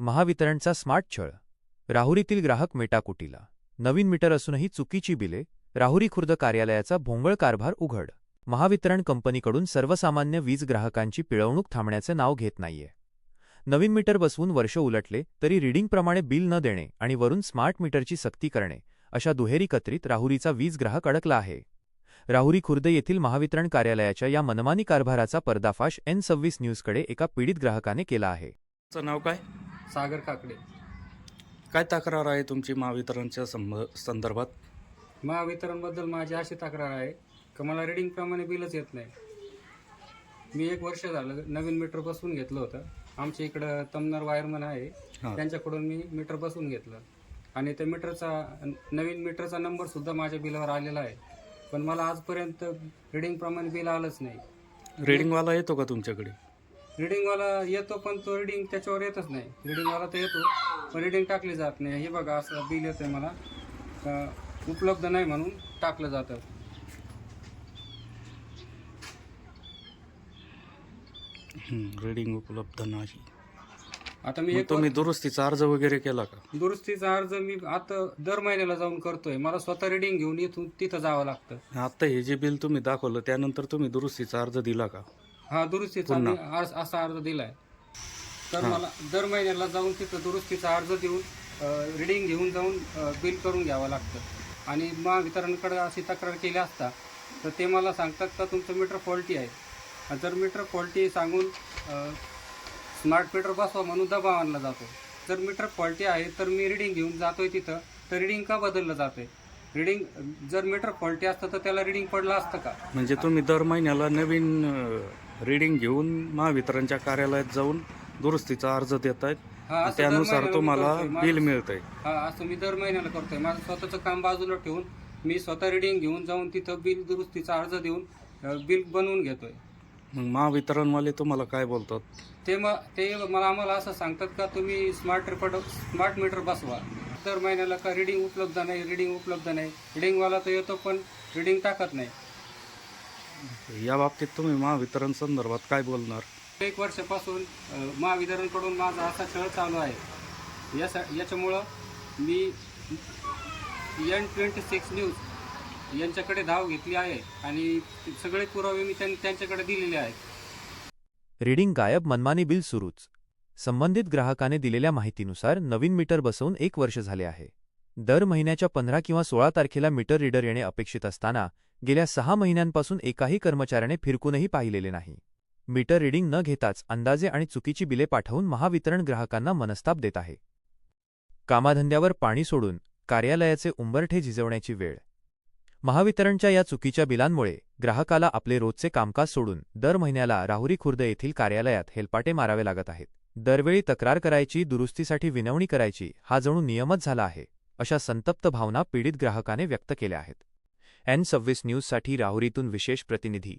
महावितरणचा smart छळ. राहुरीतील ग्राहक मेटाकुटीला. नवीन मीटर असूनही चुकीची बिले. राहुरी खुर्द कार्यालयाचा भोंगळ कारभार उघड. महावितरण कंपनीकडून सर्वसामान्य वीज ग्राहकांची पिळवणूक थांबण्याचे नाव घेत नाहीये. नवीन मीटर बसवून वर्ष उलटले तरी रीडिंगप्रमाणे बिल न देणे आणि वरून स्मार्ट मीटरची सक्ती करणे अशा दुहेरी कत्रीत राहुरीचा वीज ग्राहक अडकला आहे. राहुरी खुर्द येथील महावितरण कार्यालयाच्या या मनमानी कारभाराचा पर्दाफाश N26 न्यूजकडे एका पीडित ग्राहकाने केला आहे. तुमचं नाव काय? सागर काकडे. काय तक्रार आहे तुमची महावितरणच्या संदर्भात? महावितरणबद्दल माझी अशी तक्रार आहे की मला रिडिंगप्रमाणे बिलच येत नाही. मी 1 वर्ष झालं नवीन मीटर बसवून घेतलं होतं. आमच्या इकडं तमनार वायरमन आहे, त्यांच्याकडून मी मीटर बसवून घेतलं आणि त्या नवीन मीटरचा नंबरसुद्धा माझ्या बिलावर आलेला आहे. पण मला आजपर्यंत रिडिंगप्रमाणे बिल आलंच नाही. रिडिंगवाला येतो का तुमच्याकडे? रिडिंगवाला येतो पण तो रिडिंग त्याच्यावर येतच नाही. रिडिंगवाला तर येतो पण रिडिंग टाकली जात नाही. हे बघा असं बिल येतं आहे मला, उपलब्ध नाही म्हणून टाकलं जातं. रिडिंग उपलब्ध नाही. आता मी तुम्ही दुरुस्तीचा अर्ज वगैरे केला का? दुरुस्तीचा अर्ज मी आता दर महिन्याला जाऊन करतोय. मला स्वतः रिडिंग घेऊन इथून तिथं जावं लागतं. आता हे जे बिल तुम्ही दाखवलं त्यानंतर तुम्ही दुरुस्तीचा अर्ज दिला का? हा, दुरुस्तीचा मी असा अर्ज दिलाय. तर मला दर महिन्याला जाऊन तिथं दुरुस्तीचा अर्ज देऊन रिडिंग घेऊन जाऊन बिल करून घ्यावं लागतं. आणि महावितरणकडे अशी तक्रार केली असता तर ते मला सांगतात का तुमचं मीटर फॉल्टी आहे. जर मीटर फॉल्टी सांगून स्मार्ट मीटर बसवा म्हणून दबाव आणला जातो. जर मीटर फॉल्टी आहे तर मी रिडिंग घेऊन जातोय तिथं, तर रिडिंग का बदललं जाते? रिडिंग जर मीटर फॉल्टी असतं तर त्याला रिडिंग पडलं असतं का? म्हणजे तुम्ही दर महिन्याला नवीन रिडिंग घेऊन महावितरणच्या कार्यालयात जाऊन दुरुस्तीचा अर्ज देत आहेत, त्यानुसार तुम्हाला बिल मिळतंय? हा, असं मी दर महिन्याला करतोय. माझं स्वतःचं काम बाजूला ठेवून मी स्वतः रिडिंग घेऊन जाऊन तिथं बिल दुरुस्तीचा अर्ज देऊन बिल बनवून घेतोय. मग महावितरणवाले तुम्हाला काय बोलतात? ते आम्हाला असं सांगतात का तुम्ही स्मार्ट मीटर बसवा. दर महिन्याला का रिडिंग उपलब्ध नाही, रिडिंग उपलब्ध नाही. रिडिंगवाला तर येतो पण रिडिंग टाकत नाही. या बाबतीत तुम्ही महावितरण संदर्भात काय बोलणार? 1 वर्षापासून महावितरणकडून माझा असा छळ चालू आहे. याच्यामुळं मी N26 न्यूज यांच्याकडे धाव घेतली आहे आणि सगळे पुरावे मी त्यांच्याकडे दिलेले आहेत. रीडिंग गायब, मनमानी बिल सुरूच. संबंधित ग्राहकाने दिलेल्या माहितीनुसार नवीन मीटर बसवून 1 वर्ष झाले आहे. दर महिन्याच्या 15 किंवा 16 तारखेला मीटर रीडर येणे अपेक्षित असताना गेल्या 6 महिन्यांपासून एकाही कर्मचाऱ्याने फिरकूनही पाहिलेले नाही. मीटर रीडिंग न घेताच अंदाजे आणि चुकीची बिले पाठवून महावितरण ग्राहकांना मनस्ताप देत आहे. कामाधंद्यावर पाणी सोडून कार्यालयाचे उंबरठे झिजवण्याची वेळ. महावितरणच्या या चुकीच्या बिलांमुळे ग्राहकाला आपले रोजचे कामकाज सोडून दर महिन्याला राहुरी खुर्द येथील कार्यालयात हेलपाटे मारावे लागत आहेत. दरवेळी तक्रार करायची, दुरुस्तीसाठी विनवणी करायची, हा जणू नियमच झाला आहे, अशा संतप्त भावना पीडित ग्राहकाने व्यक्त केल्या आहेत. N26 न्यूजसाठी राहुरीतून विशेष प्रतिनिधी